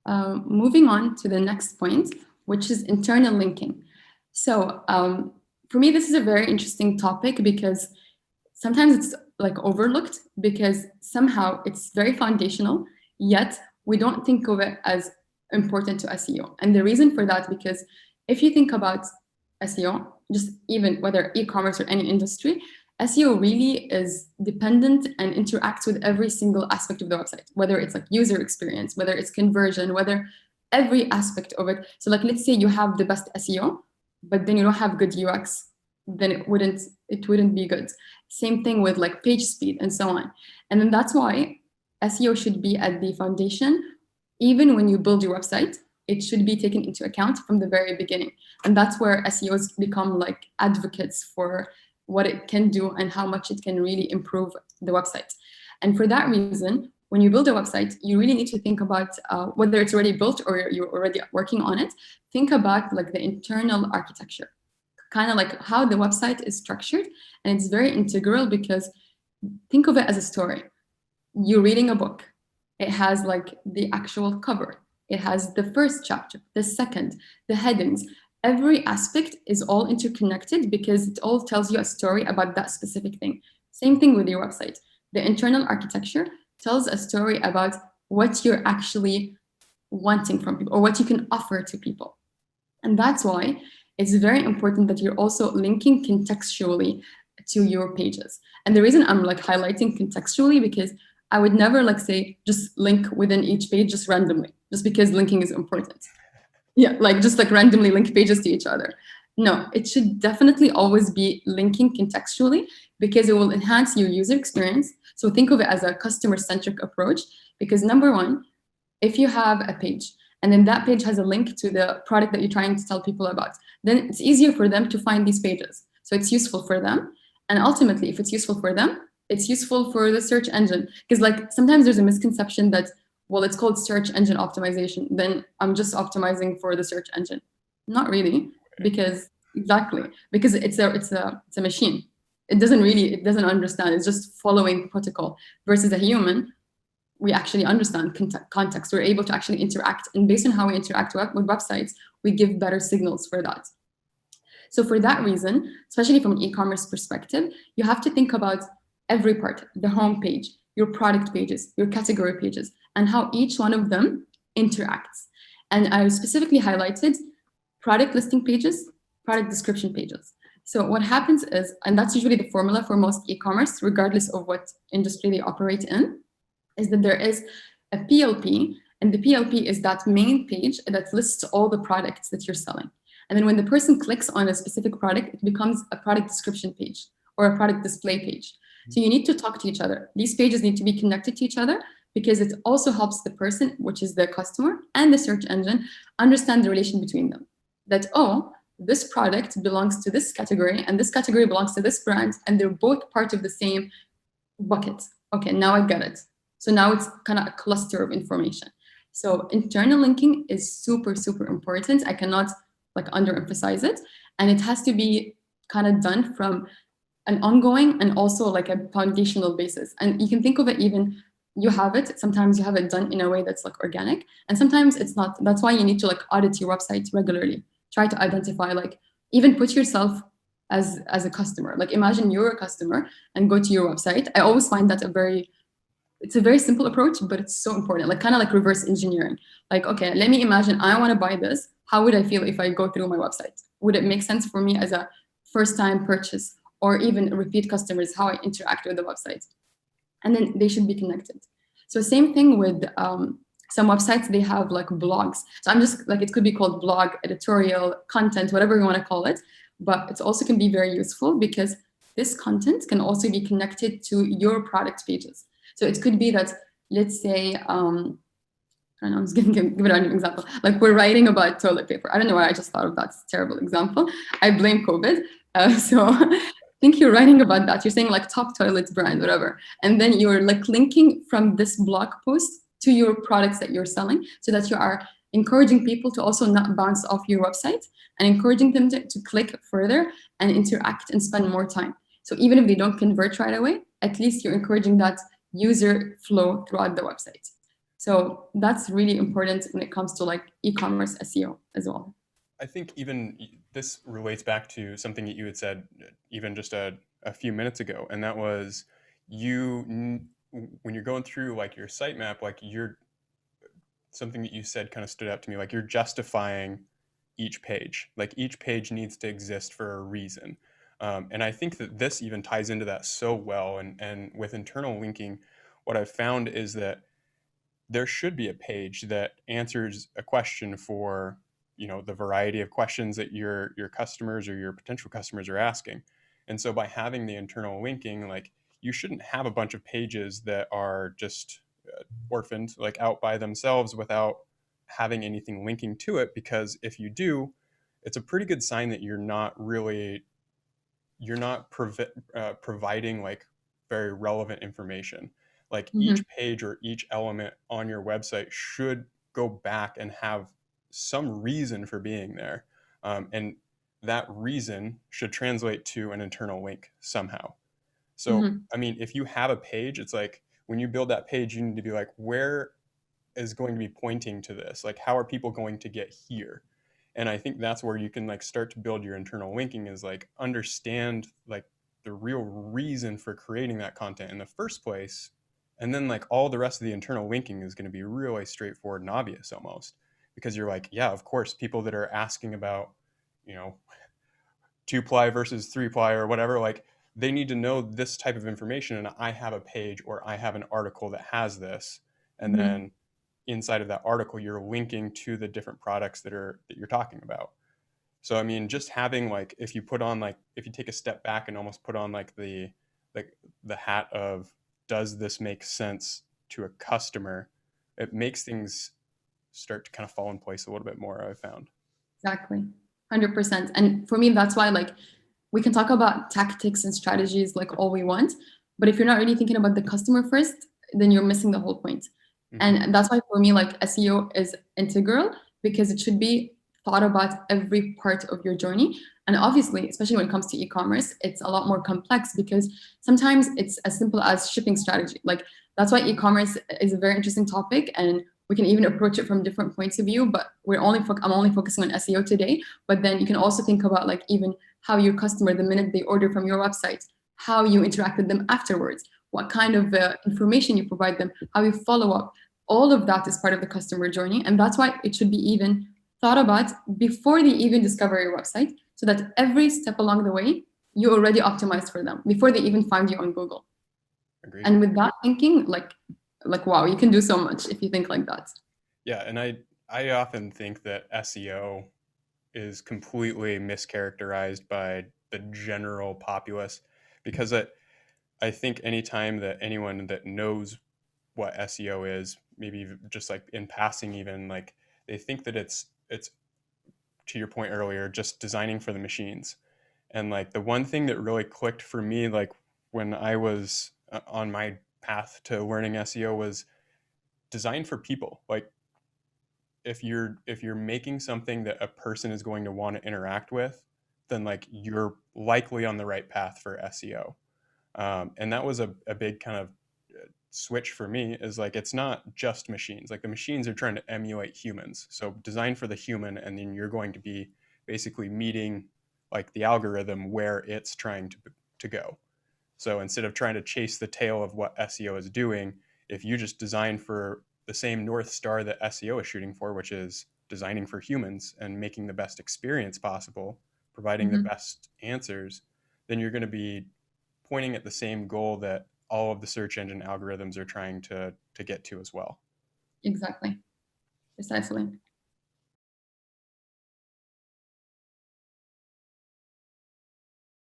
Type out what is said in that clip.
Moving on to the next point, which is internal linking. So for me, this is a very interesting topic because sometimes it's like overlooked because somehow it's very foundational, yet we don't think of it as important to SEO. And the reason for that, because if you think about SEO, just even whether e-commerce or any industry, SEO really is dependent and interacts with every single aspect of the website, whether it's like user experience, whether it's conversion, whether every aspect of it. So like, let's say you have the best SEO, but then you don't have good UX, then it wouldn't be good. Same thing with like page speed and so on. And then that's why SEO should be at the foundation. Even when you build your website, it should be taken into account from the very beginning. And that's where SEOs become like advocates for what it can do and how much it can really improve the website. And for that reason, when you build a website, you really need to think about whether it's already built or you're already working on it. Think about like the internal architecture, kind of like how the website is structured. And it's very integral because think of it as a story. You're reading a book. It has like the actual cover. It has the first chapter, the second, the headings. Every aspect is all interconnected because it all tells you a story about that specific thing. Same thing with your website. The internal architecture tells a story about what you're actually wanting from people or what you can offer to people. And that's why it's very important that you're also linking contextually to your pages. And the reason I'm like highlighting contextually, because I would never like say just link within each page just randomly, just because linking is important. Yeah, like just like randomly link pages to each other. No, it should definitely always be linking contextually because it will enhance your user experience. So think of it as a customer-centric approach because number one, if you have a page and then that page has a link to the product that you're trying to tell people about, then it's easier for them to find these pages. So it's useful for them. And ultimately, if it's useful for them, it's useful for the search engine. Because like sometimes there's a misconception that, well, it's called search engine optimization, then I'm just optimizing for the search engine. Not really, because because it's a machine. It doesn't understand. It's just following protocol versus a human. We actually understand context. We're able to actually interact. And based on how we interact with websites, we give better signals for that. So for that reason, especially from an e-commerce perspective, you have to think about every part, the home page, your product pages, your category pages, and how each one of them interacts. And I specifically highlighted product listing pages, product description pages. So what happens is, and that's usually the formula for most e-commerce, regardless of what industry they operate in, is that there is a PLP, and the PLP is that main page that lists all the products that you're selling. And then when the person clicks on a specific product, it becomes a product description page or a product display page. So you need to talk to each other. These pages need to be connected to each other because it also helps the person, which is the customer, and the search engine understand the relation between them. That, oh, this product belongs to this category and this category belongs to this brand, and they're both part of the same bucket. Okay, now I get it. So now it's kind of a cluster of information. So internal linking is super, super important. I cannot like underemphasize it. And it has to be kind of done from an ongoing and also like a foundational basis. And you can think of it even, you have it, sometimes you have it done in a way that's like organic, and sometimes it's not. That's why you need to like audit your website regularly. Try to identify, like even put yourself as a customer. Like imagine you're a customer and go to your website. I always find that it's a very simple approach, but it's so important, like kind of like reverse engineering. Like, okay, let me imagine I want to buy this. How would I feel if I go through my website? Would it make sense for me as a first time purchase or even repeat customers, how I interact with the website? And then they should be connected. So same thing with some websites, they have like blogs. So I'm just like, it could be called blog, editorial, content, whatever you want to call it. But it also can be very useful because this content can also be connected to your product pages. So it could be that, let's say, I don't know, I'm just going to give it an example. Like we're writing about toilet paper. I don't know why I just thought of that terrible example. I blame COVID. So I think you're writing about that. You're saying like top toilet brand, whatever. And then you're like linking from this blog post to your products that you're selling so that you are encouraging people to also not bounce off your website and encouraging them to click further and interact and spend more time. So even if they don't convert right away, at least you're encouraging that user flow throughout the website. So that's really important when it comes to like e-commerce SEO as well. I think even this relates back to something that you had said even just a few minutes ago, and that was you when you're going through like your sitemap, like you're something that you said kind of stood out to me, like you're justifying each page. Like each page needs to exist for a reason. And I think that this even ties into that so well. And with internal linking, what I've found is that there should be a page that answers a question for, the variety of questions that your customers or your potential customers are asking. And so by having the internal linking, like you shouldn't have a bunch of pages that are just orphaned, like out by themselves without having anything linking to it, because if you do, it's a pretty good sign that you're not providing like very relevant information. Like Mhm. each page or each element on your website should go back and have some reason for being there. And that reason should translate to an internal link somehow. So, Mhm. I mean, if you have a page, it's like when you build that page, you need to be like, where is going to be pointing to this? Like, how are people going to get here? And I think that's where you can like start to build your internal linking, is like understand like the real reason for creating that content in the first place. And then like all the rest of the internal linking is going to be really straightforward and obvious almost, because you're like, yeah, of course, people that are asking about, you know, 2-ply versus 3-ply or whatever, like they need to know this type of information, and I have a page or I have an article that has this. And Mhm. then inside of that article you're linking to the different products that you're talking about. So I mean, just having like, if you take a step back and almost put on like the hat of, does this make sense to a customer, it makes things start to kind of fall in place a little bit more, I've found. Exactly. 100%. And for me, that's why like we can talk about tactics and strategies like all we want, but if you're not really thinking about the customer first, then you're missing the whole point. Mm-hmm. And that's why for me, like SEO is integral because it should be thought about every part of your journey. And obviously, especially when it comes to e-commerce, it's a lot more complex because sometimes it's as simple as shipping strategy. Like that's why e-commerce is a very interesting topic, and we can even approach it from different points of view. But I'm only focusing on SEO today. But then you can also think about like even how your customer, the minute they order from your website, how you interact with them afterwards, what kind of information you provide them, how you follow up. All of that is part of the customer journey. And that's why it should be even thought about before they even discover your website, so that every step along the way, you already optimized for them before they even find you on Google. Agreed. And with that thinking, like wow, you can do so much if you think like that. Yeah, and I often think that SEO is completely mischaracterized by the general populace, because I think anytime that anyone that knows what SEO is, maybe just like in passing, even like they think that it's to your point earlier, just designing for the machines. And like the one thing that really clicked for me, like when I was on my path to learning SEO, was design for people. Like if you're making something that a person is going to want to interact with, then like you're likely on the right path for SEO. And that was a big kind of switch for me, is like it's not just machines. Like the machines are trying to emulate humans, so design for the human, and then you're going to be basically meeting like the algorithm where it's trying to go. So instead of trying to chase the tail of what SEO is doing, if you just design for the same North Star that SEO is shooting for, which is designing for humans and making the best experience possible, providing the Mhm. best answers, then you're going to be pointing at the same goal that all of the search engine algorithms are trying to get to as well. Exactly. Precisely.